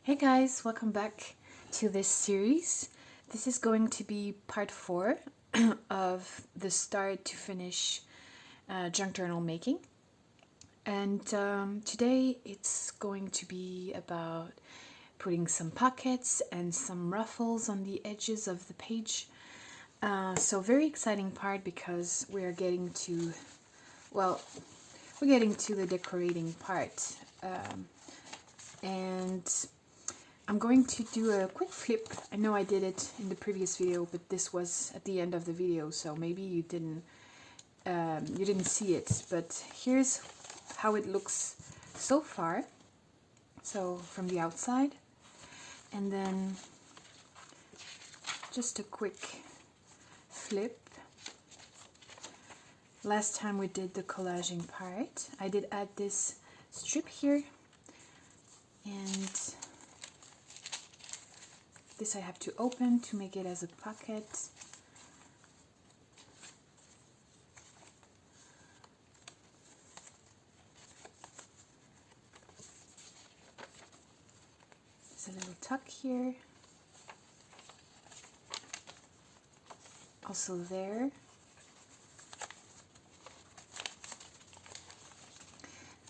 Hey guys, welcome back to this series. This is going to be part 4 of the start to finish junk journal making. And today it's going to be about putting some pockets and some ruffles on the edges of the page. So very exciting part because we're getting to the decorating part. And I'm going to do a quick flip. I know I did it in the previous video, but this was at the end of the video, so maybe you didn't see it. But here's how it looks so far. So from the outside, and then just a quick flip. Last time we did the collaging part, I did add this strip here, and this I have to open to make it as a pocket. There's a little tuck here. Also there.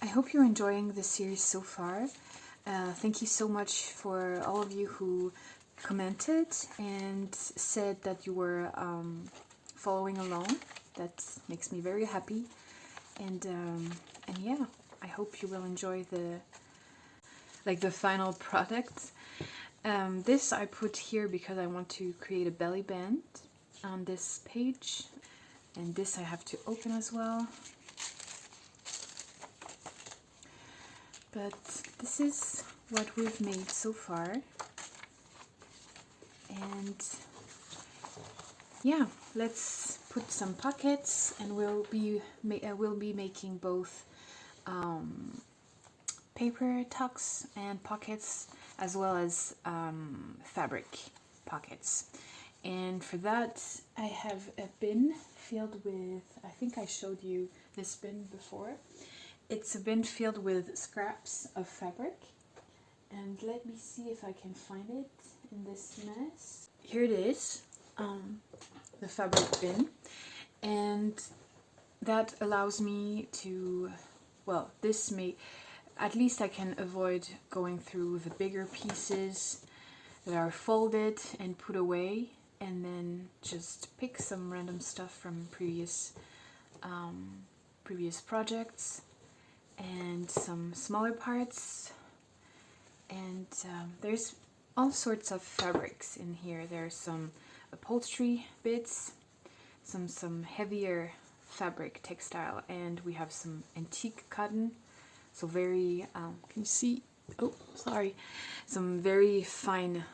I hope you're enjoying the series so far. Thank you so much for all of you who commented and said that you were following along. That makes me very happy, and yeah, I hope you will enjoy the final product. This I put here because I want to create a belly band on this page, and this I have to open as well. But this is what we've made so far. And yeah, let's put some pockets, and we'll be making both paper tucks and pockets, as well as fabric pockets. And for that, I have a bin filled with, I think I showed you this bin before. It's a bin filled with scraps of fabric. And let me see if I can find it in this mess. Here it is, the fabric bin. And that allows me to, well, at least I can avoid going through the bigger pieces that are folded and put away, and then just pick some random stuff from previous projects, and some smaller parts. And there's all sorts of fabrics in here. There's some upholstery bits, some heavier fabric textile, and we have some antique cotton. So very, can you see? Oh, sorry. Some very fine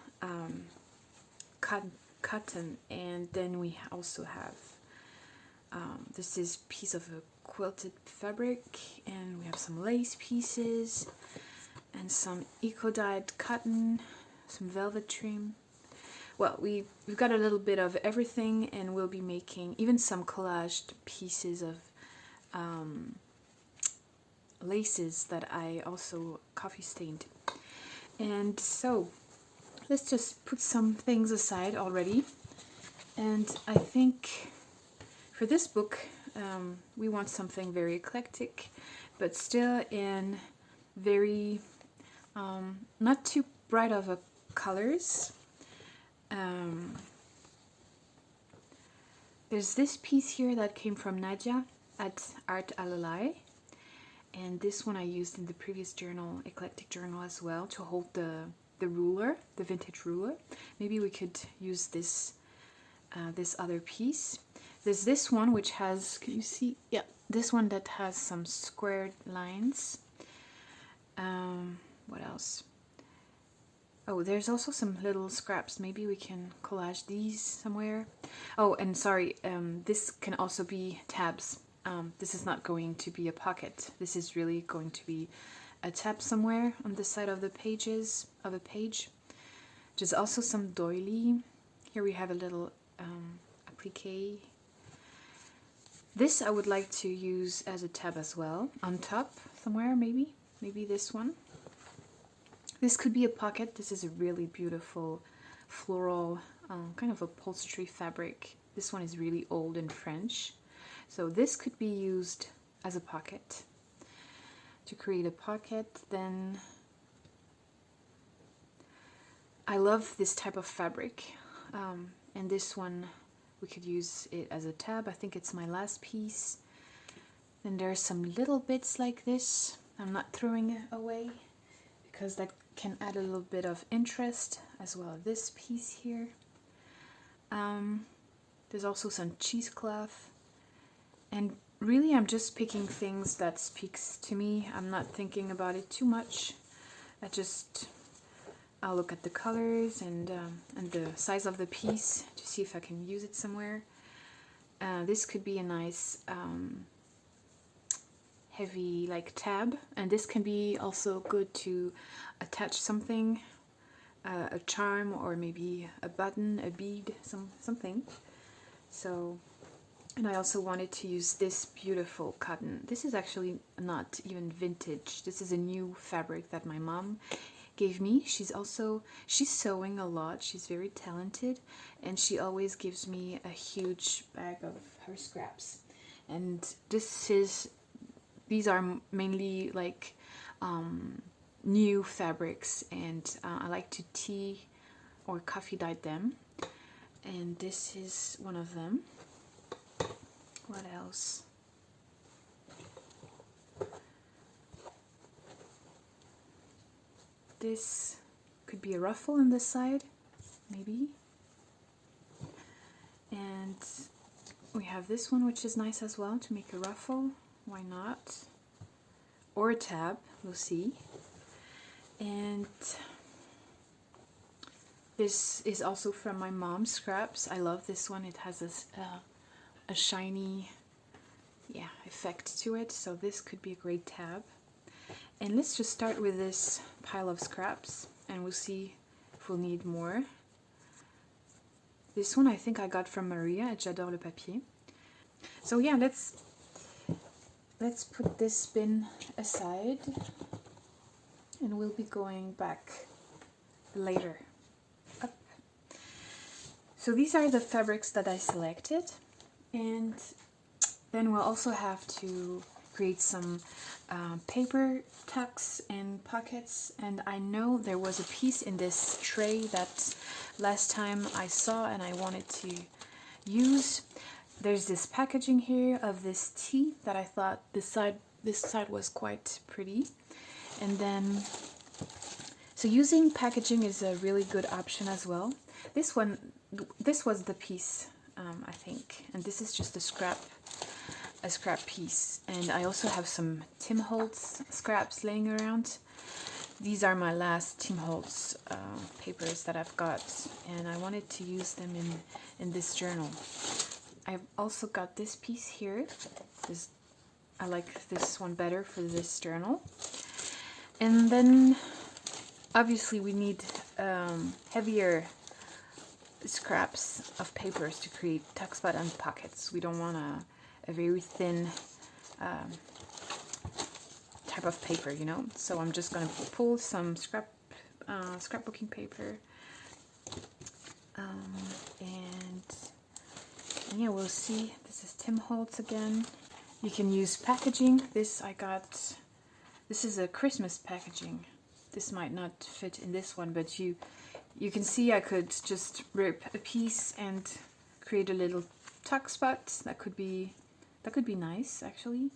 cotton. And then we also have, this is a piece of a quilted fabric, and we have some lace pieces, and some eco-dyed cotton, some velvet trim. Well, we've got a little bit of everything, and we'll be making even some collaged pieces of laces that I also coffee stained. And so let's just put some things aside already. And I think for this book we want something very eclectic, but still in very not too bright of a colors. There's this piece here that came from Nadia at Art Alalai, and this one I used in the previous journal, eclectic journal, as well, to hold the ruler, the vintage ruler. Maybe we could use this this other piece. There's this one which has, can you see? Yeah, this one that has some squared lines. What else? Oh, there's also some little scraps. Maybe we can collage these somewhere. Oh, and sorry, this can also be tabs. This is not going to be a pocket. This is really going to be a tab somewhere on the side of the pages of a page. There's also some doily. Here we have a little applique. This I would like to use as a tab as well, on top somewhere, maybe this one. This could be a pocket. This is a really beautiful floral kind of upholstery fabric. This one is really old and French. So this could be used as a pocket. To create a pocket, then I love this type of fabric. And this one, we could use it as a tab. I think it's my last piece. Then there are some little bits like this. I'm not throwing it away because that can add a little bit of interest, as well as this piece here. There's also some cheesecloth. And really I'm just picking things that speaks to me. I'm not thinking about it too much. I'll look at the colors and the size of the piece to see if I can use it somewhere. This could be a nice heavy like tab, and this can be also good to attach something, a charm or maybe a button, a bead, something. So, and I also wanted to use this beautiful cotton. This is actually not even vintage. This is a new fabric that my mom gave me. She's sewing a lot. She's very talented, and she always gives me a huge bag of her scraps. And these are mainly like new fabrics, and I like to tea or coffee dye them. And this is one of them. What else? This could be a ruffle on this side, maybe. And we have this one, which is nice as well to make a ruffle. Why not? Or a tab, we'll see. And this is also from my mom's scraps. I love this one. It has this a shiny effect to it, so this could be a great tab. And let's just start with this pile of scraps, and we'll see if we'll need more. This one I think I got from Maria at J'adore le papier. So yeah, let's put this bin aside, and we'll be going back later. Up. So these are the fabrics that I selected, and then we'll also have to create some paper tucks and pockets. And I know there was a piece in this tray that last time I saw and I wanted to use. There's this packaging here of this tea that I thought this side was quite pretty. And then, so using packaging is a really good option as well. This was the piece, I think, and this is just a scrap piece. And I also have some Tim Holtz scraps laying around. These are my last Tim Holtz papers that I've got, and I wanted to use them in this journal. I've also got this piece here. I like this one better for this journal. And then obviously we need heavier scraps of papers to create tuck spot and pockets. We don't want a very thin type of paper, you know. So I'm just going to pull some scrapbooking paper, and yeah, we'll see. This is Tim Holtz again. You can use packaging. This is a Christmas packaging. This might not fit in this one, but you can see I could just rip a piece and create a little tuck spot. That could be nice, actually.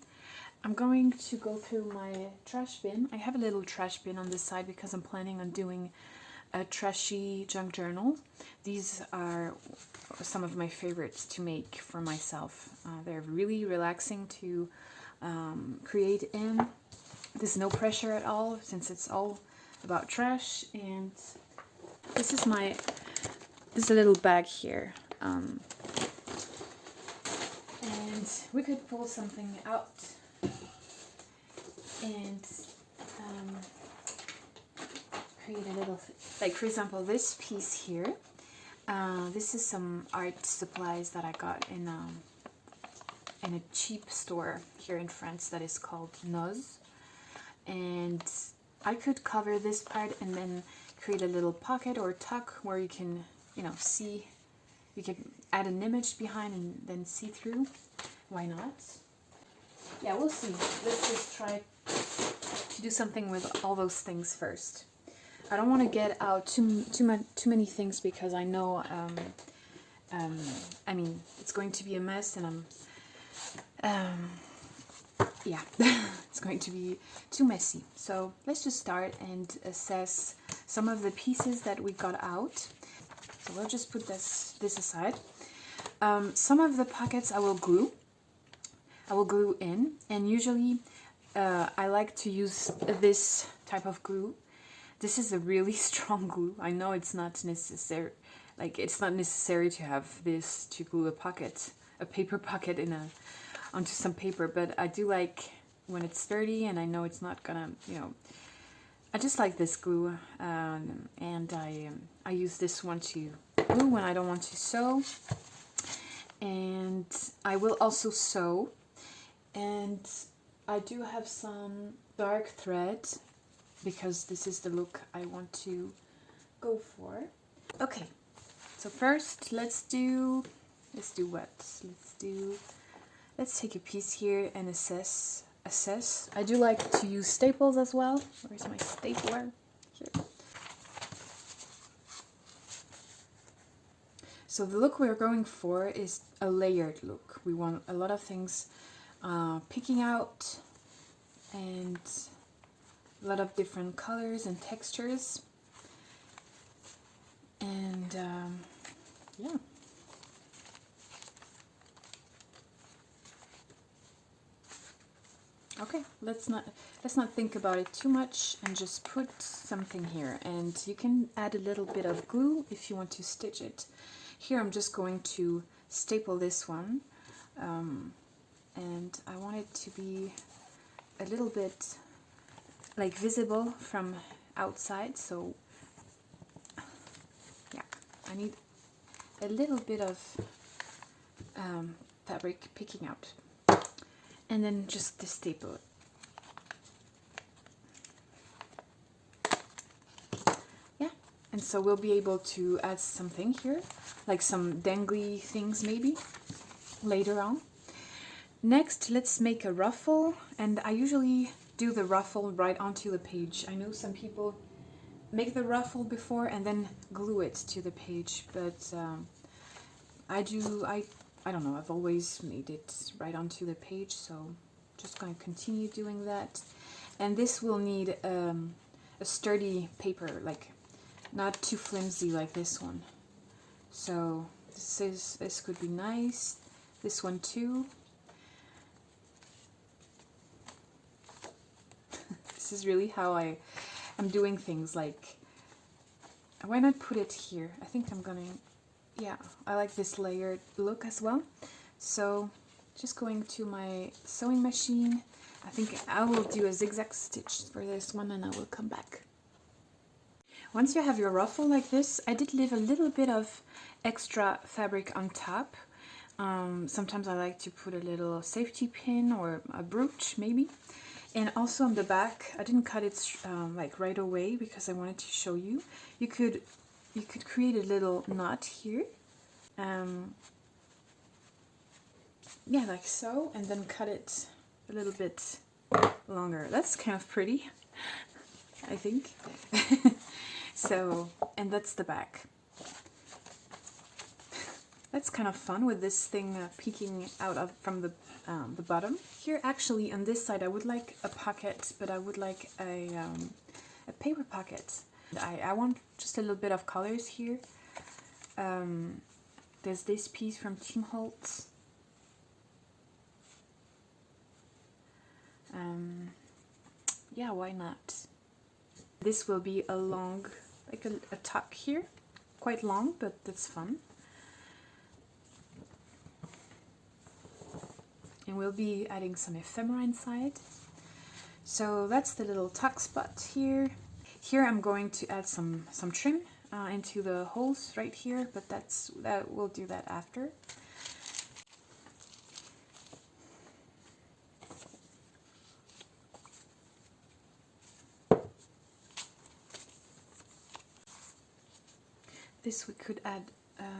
I'm going to go through my trash bin. I have a little trash bin on this side because I'm planning on doing a trashy junk journal. These are some of my favorites to make for myself. They're really relaxing to create in. There's no pressure at all since it's all about trash. And this is a little bag here. And we could pull something out and create a little, like for example, this piece here. This is some art supplies that I got in a cheap store here in France that is called Noz. And I could cover this part and then create a little pocket or tuck where you can, you know, see, you can add an image behind and then see through. Why not? Yeah, we'll see. Let's just try to do something with all those things first. I don't want to get out too many things because I know, I mean, it's going to be a mess, and yeah, it's going to be too messy. So let's just start and assess some of the pieces that we got out. So we'll just put this aside. Some of the pockets I will glue in, and usually I like to use this type of glue. This is a really strong glue. I know it's not necessary, like it's not necessary to have this to glue a paper pocket onto some paper, but I do like when it's sturdy, and I know it's not gonna, you know, I just like this glue, and I use this one to glue when I don't want to sew, and I will also sew, and I do have some dark thread because this is the look I want to go for. Okay, so first let's take a piece here and assess. I do like to use staples as well. Where's my stapler? Here. So the look we're going for is a layered look. We want a lot of things picking out, and a lot of different colors and textures, and yeah. Okay, let's not think about it too much and just put something here, and you can add a little bit of glue if you want to stitch it. Here I'm just going to staple this one, and I want it to be a little bit like visible from outside, so yeah, I need a little bit of fabric picking out, and then just the staple. Yeah, and so we'll be able to add something here, like some dangly things maybe later on. Next, let's make a ruffle, and I usually do the ruffle right onto the page. I know some people make the ruffle before and then glue it to the page, but I don't know, I've always made it right onto the page, so just going to continue doing that. And this will need a sturdy paper, not too flimsy like this one. So this could be nice. This one too. This is really how I'm doing things. Like, why not put it here? I think I'm gonna, yeah, I like this layered look as well. So just going to my sewing machine. I think I will do a zigzag stitch for this one, and I will come back. Once you have your ruffle like this, I did leave a little bit of extra fabric on top. Sometimes I like to put a little safety pin or a brooch maybe. And also on the back, I didn't cut it like right away because I wanted to show you. You could create a little knot here. Yeah, like so, and then cut it a little bit longer. That's kind of pretty, I think. So, and that's the back. That's kind of fun with this thing peeking out from the bottom. Here, actually, on this side, I would like a pocket, but I would like a paper pocket. I want just a little bit of colors here. There's this piece from Team Holtz. Yeah, why not? This will be a long, like a tuck here. Quite long, but that's fun. And we'll be adding some ephemera inside. So that's the little tuck spot here. Here I'm going to add some trim into the holes right here, but we'll do that after. this we could add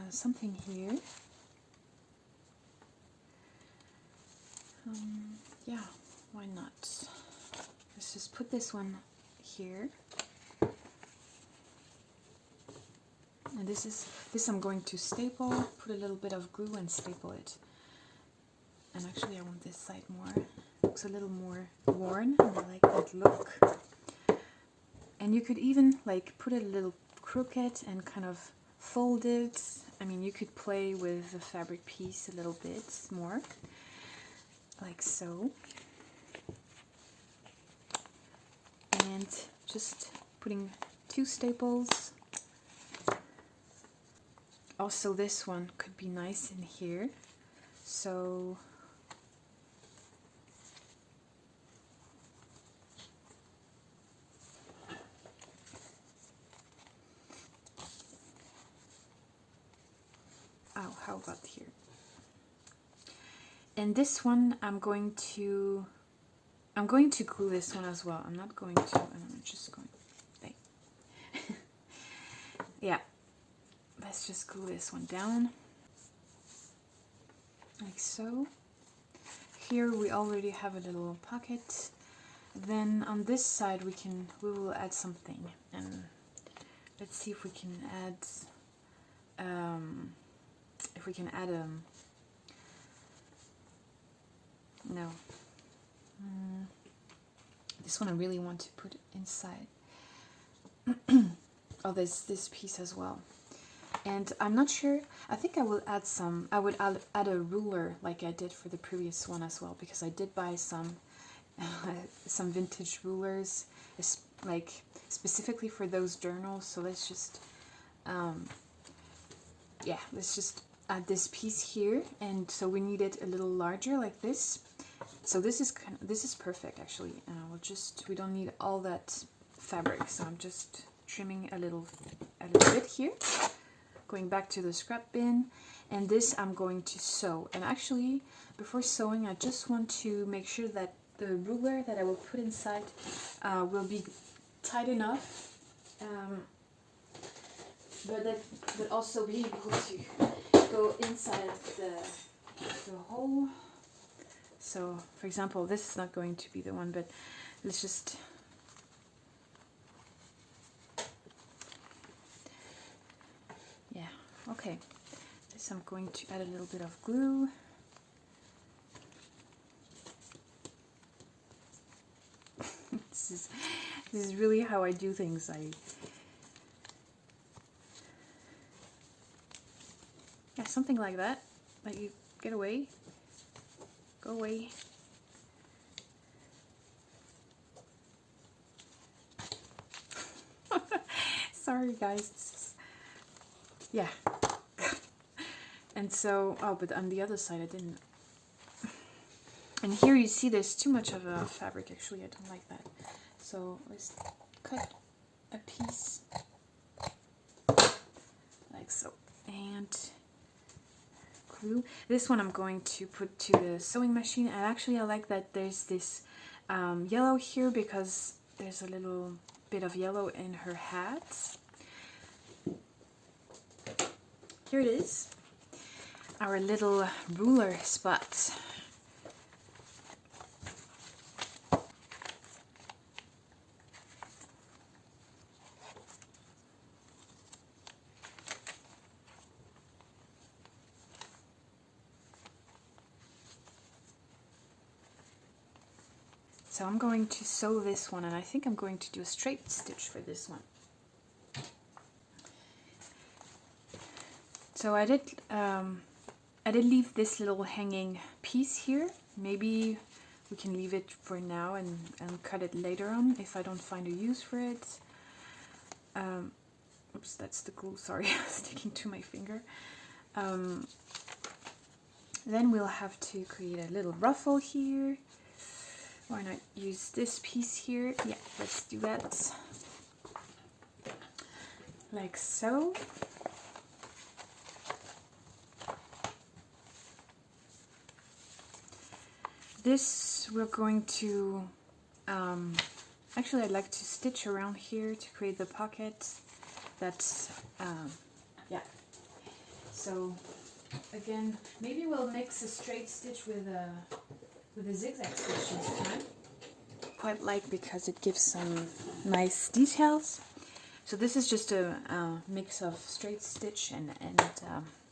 something here. Yeah, why not? Let's just put this one here. And this I'm going to staple, put a little bit of glue and staple it. And actually I want this side more. It looks a little more worn, and I like that look. And you could even like put it a little crooked and kind of fold it. I mean, you could play with the fabric piece a little bit more, like so. And just putting 2 staples. Also, this one could be nice in here. So how about here? And this one I'm going to glue this one as well. I'm not going to, I'm just going, yeah, let's just glue this one down, like so. Here we already have a little pocket. Then on this side we will add something, and let's see if we can add, no. This one I really want to put inside. Oh, there's this piece as well. And I'm not sure, I think I will add some, I would add a ruler like I did for the previous one as well, because I did buy some vintage rulers, like specifically for those journals. So let's just, yeah, let's just add this piece here. And so we need it a little larger like this. So this is perfect actually. We don't need all that fabric, so I'm just trimming a little bit here. Going back to the scrap bin, and this I'm going to sew. And actually, before sewing, I just want to make sure that the ruler that I will put inside will be tight enough, but also be able to go inside the hole. So, for example, this is not going to be the one, but let's just. Okay, this I'm going to add a little bit of glue. This is really how I do things. Yeah, something like that. Like you get away, go away. Sorry, guys. Yeah. And so, oh, but on the other side I didn't. And here you see there's too much of a fabric, actually. I don't like that. So let's cut a piece like so. And glue. This one I'm going to put to the sewing machine. And actually I like that there's this yellow here, because there's a little bit of yellow in her hat. Here it is, our little ruler spot. So I'm going to sew this one, and I think I'm going to do a straight stitch for this one. So I did leave this little hanging piece here. Maybe we can leave it for now and cut it later on if I don't find a use for it. Oops, that's the glue, sorry, sticking to my finger. Then we'll have to create a little ruffle here. Why not use this piece here? Yeah, let's do that. Like so. This we're going to, actually I'd like to stitch around here to create the pocket. That's Yeah. So again, maybe we'll mix a straight stitch with a zigzag stitch this time. Quite like because it gives some nice details. So this is just a mix of straight stitch and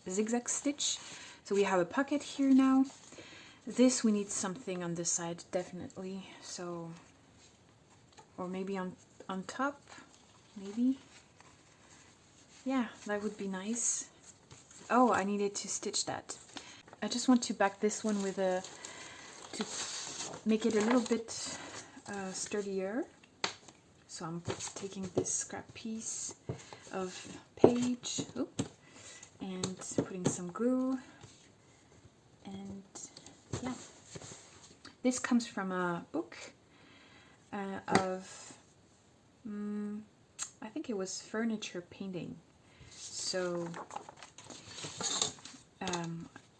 zigzag stitch. So we have a pocket here now. This we need something on this side definitely. So, or maybe on top, maybe. Yeah, that would be nice. Oh, I needed to stitch that. I just want to back this one with to make it a little bit sturdier. So I'm taking this scrap piece of page and putting some glue. And yeah, this comes from a book of, I think it was furniture painting. So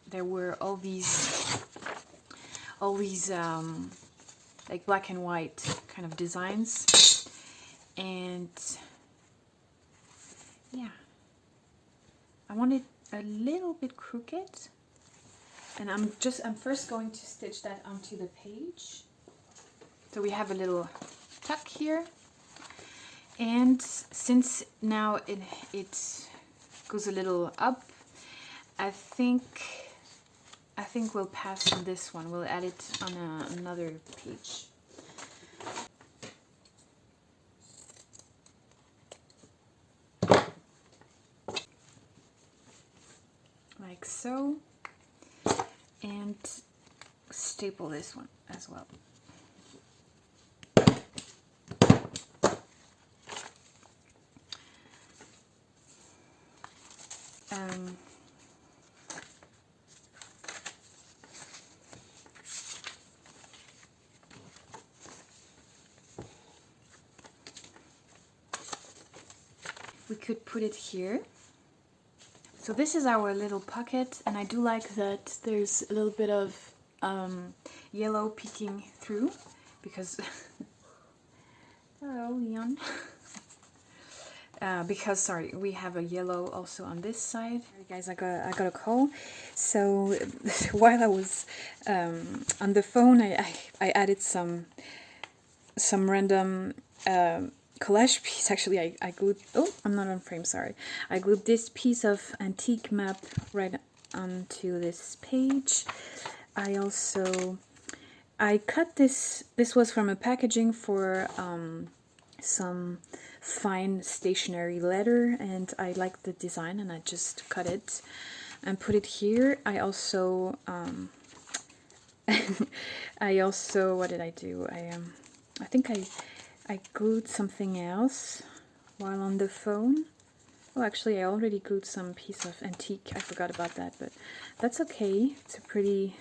there were all these like black and white kind of designs, and yeah, I want it a little bit crooked, and I'm first going to stitch that onto the page. So we have a little tuck here, and since now it goes a little up, I think we'll pass on this one. We'll add it on another page. Like so. And staple this one as well. We could put it here. So this is our little pocket, and I do like that there's a little bit of yellow peeking through, because hello Leon. Because sorry, we have a yellow also on this side. Sorry guys, I got a call. So while I was on the phone, I added some random collage piece. Actually, I glued, oh, I'm not on frame, sorry. I glued this piece of antique map right onto this page. I cut this was from a packaging for some fine stationery leather, and I liked the design, and I just cut it and put it here. I also what did I do? I think I glued something else while on the phone. Oh, actually, I already glued some piece of antique. I forgot about that, but that's okay. It's a pretty...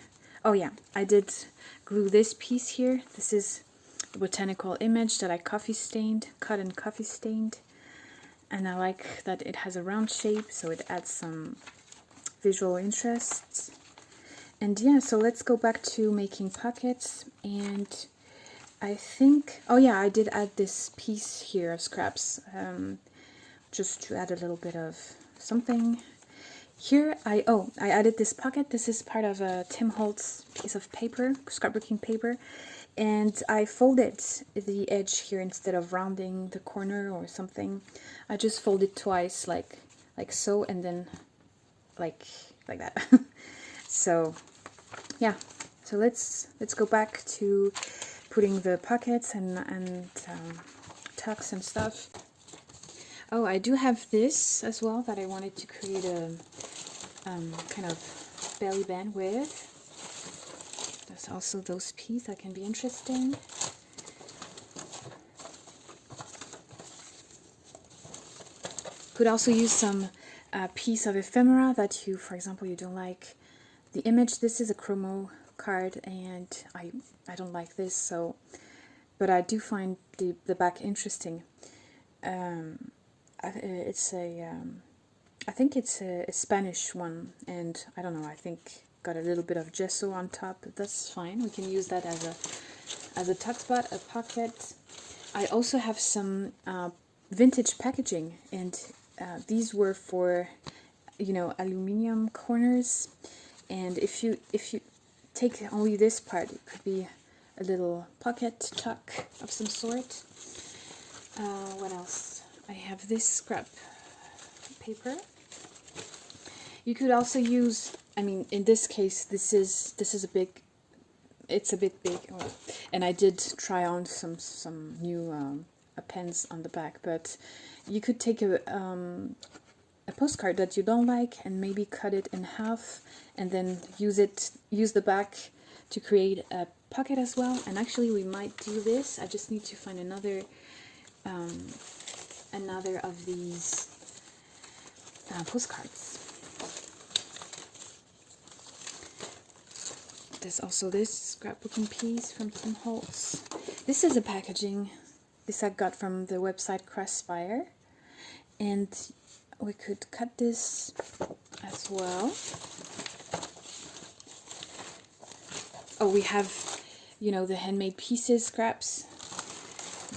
Oh yeah, I did glue this piece here. This is a botanical image that I cut and coffee stained. And I like that it has a round shape, so it adds some visual interest. And yeah, so let's go back to making pockets. And I think, oh yeah, I did add this piece here of scraps, just to add a little bit of something. Here, I added this pocket. This is part of a Tim Holtz piece of paper, scrapbooking paper, and I folded the edge here instead of rounding the corner or something. I just folded twice, like so, and then like that. So yeah, so let's go back to putting the pockets and tucks and stuff. Oh, I do have this as well that I wanted to create a kind of belly band with. There's also those pieces that can be interesting. Could also use some piece of ephemera that you, for example, you don't like the image. This is a chromo card, and I don't like this, so, but I do find the back interesting. It's I think it's a Spanish one, and I don't know, I think got a little bit of gesso on top, but that's fine. We can use that as a tuck spot, a pocket. I also have some vintage packaging, and these were for, you know, aluminum corners, and if you take only this part, it could be a little pocket tuck of some sort. What else? I have this scrap paper. You could also use, I mean, in this case, this is a big, it's a bit big, and I did try on some new pens on the back, but you could take a postcard that you don't like and maybe cut it in half, and then use the back to create a pocket as well. And actually we might do this. I just need to find another of these postcards. There's also this scrapbooking piece from Tim Holtz. This is a packaging. This I got from the website Crossfire, and we could cut this as well. Oh, we have, you know, the handmade pieces scraps.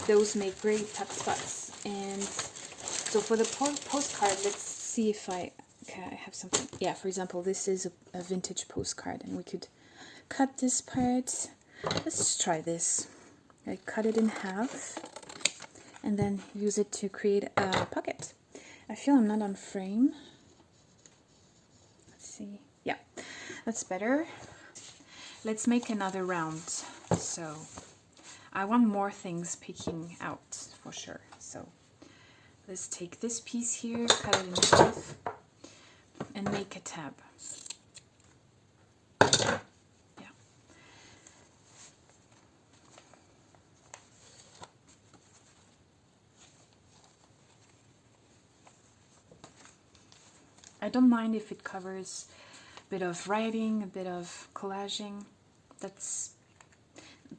Those make great tuck spots. And so for the postcard, let's see if I have something. Yeah, for example, this is a vintage postcard, and we could cut this part. Let's try this. I cut it in half and then use it to create a pocket. I feel I'm not on frame. Let's see. Yeah, that's better. Let's make another round. So I want more things peeking out for sure. So let's take this piece here, cut it in half, and make a tab. Yeah. I don't mind if it covers a bit of writing, a bit of collaging. That's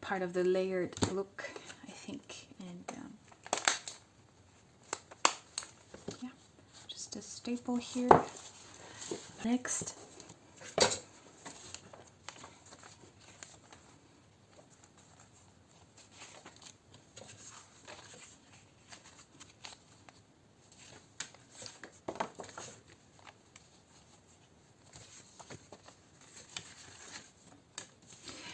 part of the layered look, I think. And yeah, just a staple here. Next,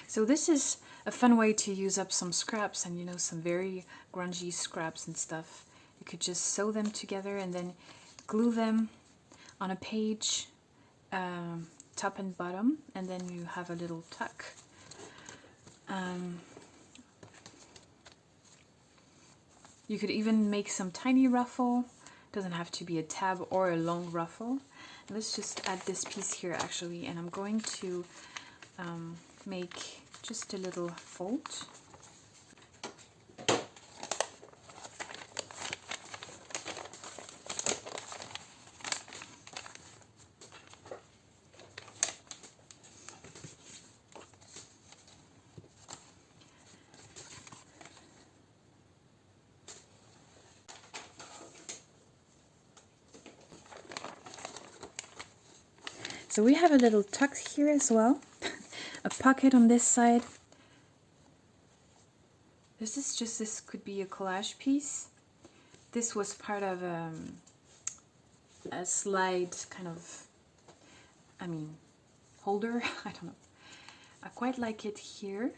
so this is a fun way to use up some scraps, and you know, some very grungy scraps and stuff. You could just sew them together and then glue them on a page, top and bottom, and then you have a little tuck. You could even make some tiny ruffle. Doesn't have to be a tab or a long ruffle. Let's just add this piece here actually, and I'm going to make just a little fold. So we have a little tuck here as well, a pocket on this side. This could be a collage piece. This was part of a slide kind of, holder. I don't know. I quite like it here.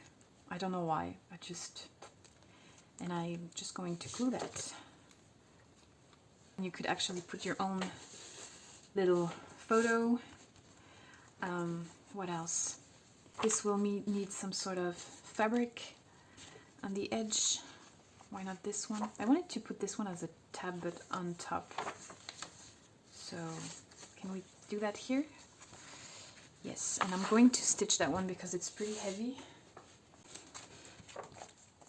I don't know why. And I'm just going to glue that. And you could actually put your own little photo. What else? This will need some sort of fabric on the edge. Why not this one? I wanted to put this one as a tab but on top. So can we do that here? Yes, and I'm going to stitch that one because it's pretty heavy.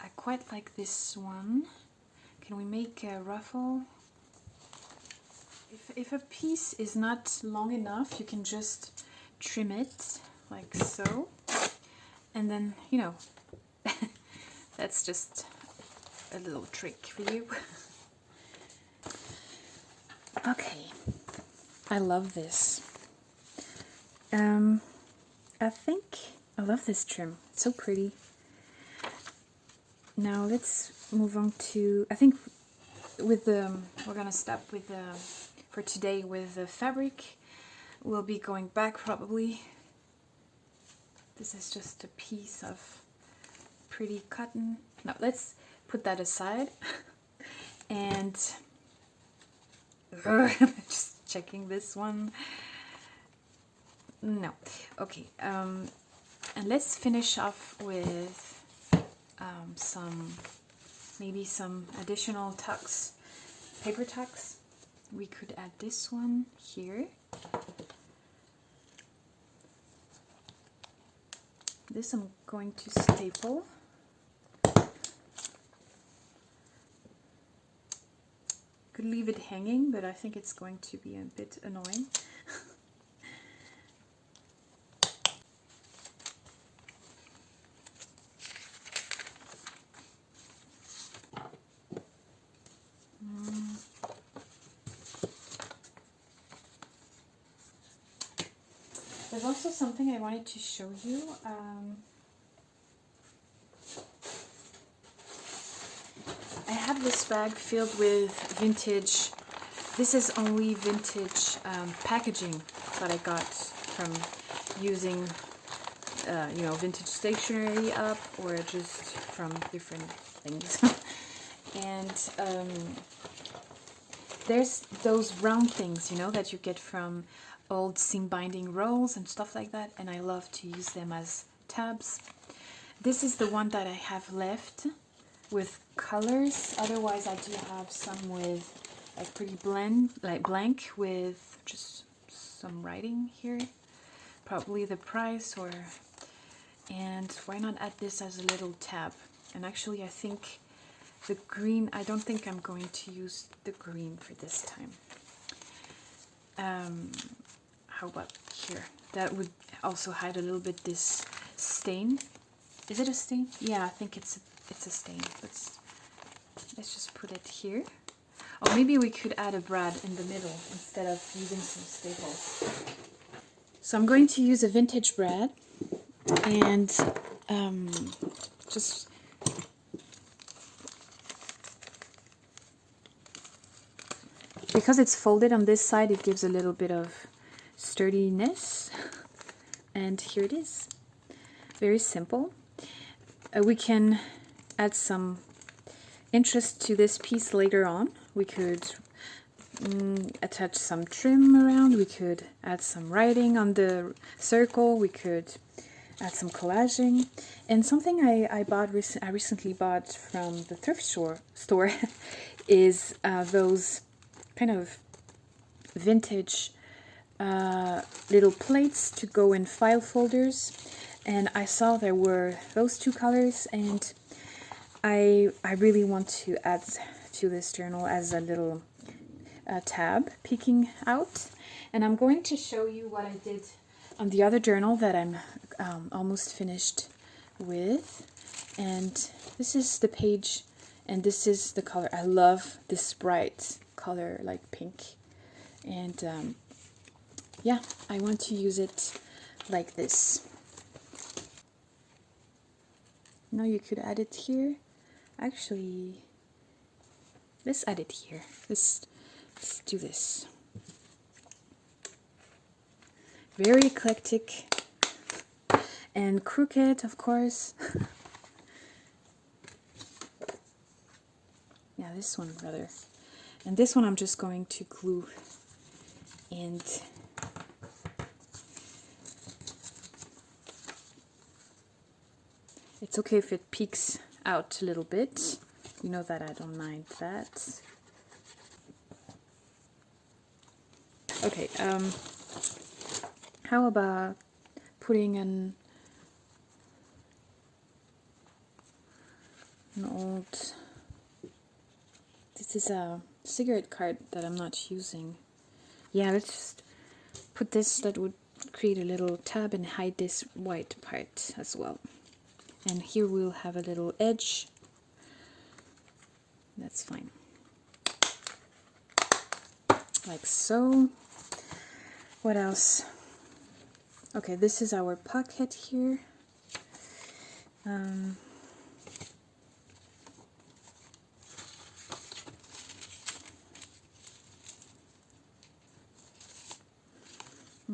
I quite like this one. Can we make a ruffle? If a piece is not long enough, you can just trim it like so, and then, you know, that's just a little trick for you. Okay, I love this. I think I love this trim. It's so pretty. Now let's move on to, I think with the, we're gonna stop with the, for today with the fabric. We'll be going back probably. This is just a piece of pretty cotton. No, let's put that aside. And just checking this one. No, okay. And let's finish off with maybe some additional tucks, paper tucks. We could add this one here. This I'm going to staple. Could leave it hanging, but I think it's going to be a bit annoying. There's also something I wanted to show you. I have this bag filled with vintage. This is only vintage packaging that I got from using, you know, vintage stationery up, or just from different things. And there's those round things, you know, that you get from old seam binding rolls and stuff like that, and I love to use them as tabs. This is the one that I have left with colors. Otherwise I do have some with like pretty blank with just some writing here, probably the price, or, and why not add this as a little tab. And actually I think the green, I don't think I'm going to use the green for this time. How about here? That would also hide a little bit this stain. Is it a stain? Yeah, I think it's a stain. Let's just put it here. Or maybe we could add a brad in the middle instead of using some staples. So I'm going to use a vintage brad, and just because it's folded on this side, it gives a little bit of sturdiness. And here it is. Very simple. We can add some interest to this piece later on. We could attach some trim around. We could add some writing on the circle. We could add some collaging. And something I recently bought from the thrift store is those kind of vintage little plates to go in file folders, and I saw there were those two colors, and I really want to add to this journal as a little tab peeking out. And I'm going to show you what I did on the other journal that I'm almost finished with. And this is the page, and this is the color. I love this bright color, like pink. And yeah, I want to use it like this. Now you could add it here. Actually, let's add it here. Let's do this. Very eclectic and crooked, of course. Yeah, this one rather. And this one I'm just going to glue, and it's okay if it peeks out a little bit. You know that I don't mind that. Okay, how about putting an old, this is a cigarette card that I'm not using. Yeah, let's just put this. That would create a little tab and hide this white part as well. And here we'll have a little edge. That's fine. Like so. What else? Okay, this is our pocket here.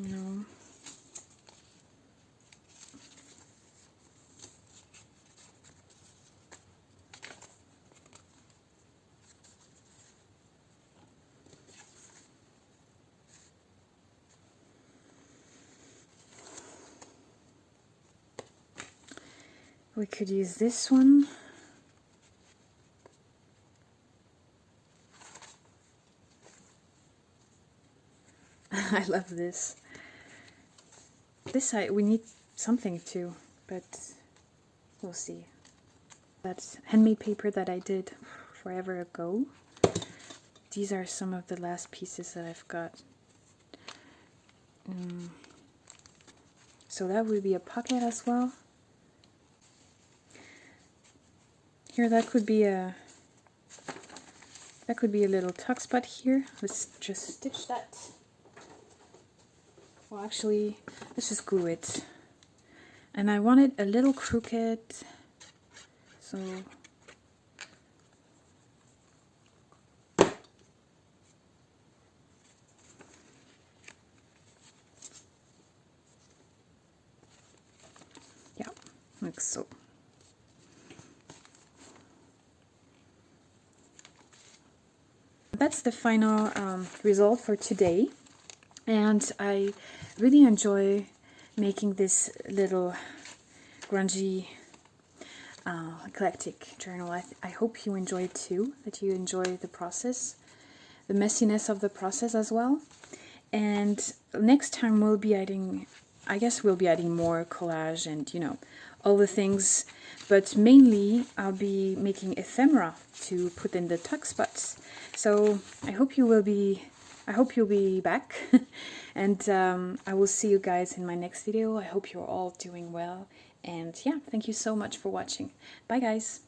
you know. We could use this one. I love this. This side we need something too, but we'll see. That's handmade paper that I did forever ago. These are some of the last pieces that I've got. So that would be a pocket as well. Here, that could be a little tuck spot here. Let's just stitch that. Well, actually, let's just glue it. And I want it a little crooked, so yeah, like so. That's the final result for today, and I really enjoy making this little grungy eclectic journal. I hope you enjoy it too, that you enjoy the process, the messiness of the process as well. And next time we'll be adding, I guess we'll be adding more collage and, you know, all the things, but mainly I'll be making ephemera to put in the tuck spots. So I hope you'll be back and I will see you guys in my next video. I hope you're all doing well, and yeah, thank you so much for watching. Bye guys.